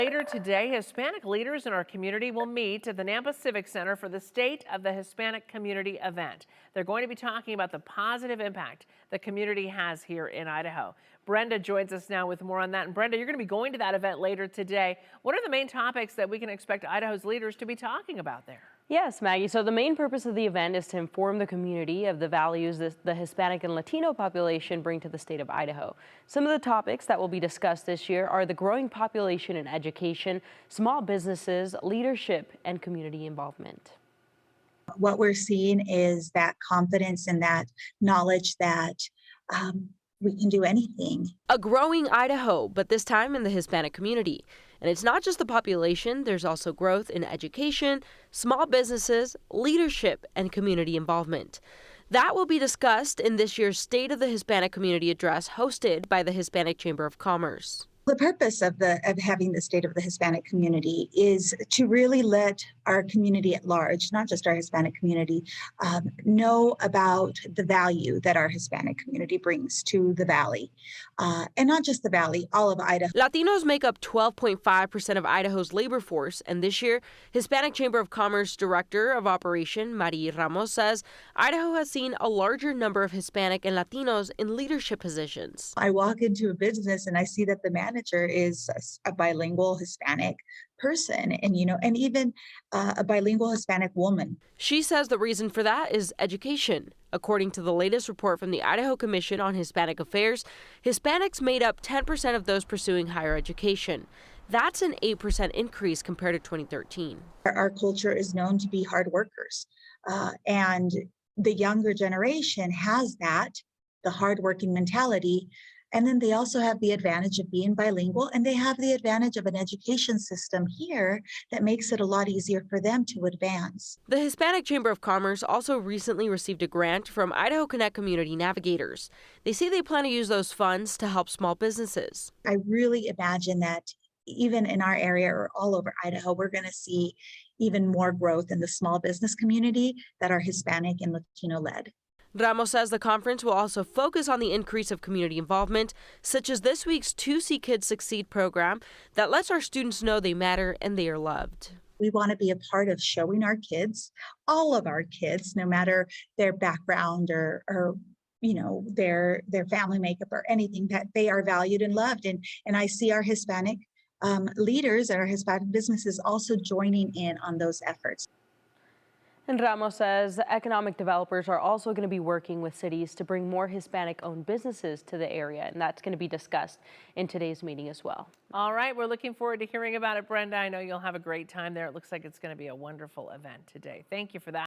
Later today, Hispanic leaders in our community will meet at the Nampa Civic Center for the State of the Hispanic Community event. They're going to be talking about the positive impact the community has here in Idaho. Brenda joins us now with more on that. And Brenda, you're going to be going to that event later today. What are the main topics that we can expect Idaho's leaders to be talking about there? Yes, Maggie. So the main purpose of the event is to inform the community of the values the Hispanic and Latino population bring to the state of Idaho. Some of the topics that will be discussed this year are the growing population in education, small businesses, leadership, and community involvement. What we're seeing is that confidence and that knowledge that we can do anything. A growing Idaho, but this time in the Hispanic community. And it's not just the population, there's also growth in education, small businesses, leadership, and community involvement. That will be discussed in this year's State of the Hispanic Community Address hosted by the Hispanic Chamber of Commerce. The purpose of having the State of the Hispanic Community is to really let our community at large, not just our Hispanic community, know about the value that our Hispanic community brings to the Valley. And not just the Valley, all of Idaho. Latinos make up 12.5% of Idaho's labor force, and this year, Hispanic Chamber of Commerce Director of Operation Mari Ramos says Idaho has seen a larger number of Hispanic and Latinos in leadership positions. I walk into a business and I see that the manager is a bilingual Hispanic person, and even a bilingual Hispanic woman. She says the reason for that is education. According to the latest report from the Idaho Commission on Hispanic Affairs, Hispanics made up 10% of those pursuing higher education. That's an 8% increase compared to 2013. Our culture is known to be hard workers, and the younger generation has that, the hardworking mentality. And then they also have the advantage of being bilingual, and they have the advantage of an education system here that makes it a lot easier for them to advance. The Hispanic Chamber of Commerce also recently received a grant from Idaho Connect Community Navigators. They say they plan to use those funds to help small businesses. I really imagine that even in our area or all over Idaho, we're going to see even more growth in the small business community that are Hispanic and Latino led. Ramos says the conference will also focus on the increase of community involvement, such as this week's 2C Kids Succeed program that lets our students know they matter and they are loved. We want to be a part of showing our kids, all of our kids, no matter their background or their family makeup or anything, that they are valued and loved. And I see our Hispanic leaders and our Hispanic businesses also joining in on those efforts. And Ramos says economic developers are also going to be working with cities to bring more Hispanic-owned businesses to the area, and that's going to be discussed in today's meeting as well. All right, we're looking forward to hearing about it, Brenda. I know you'll have a great time there. It looks like it's going to be a wonderful event today. Thank you for that.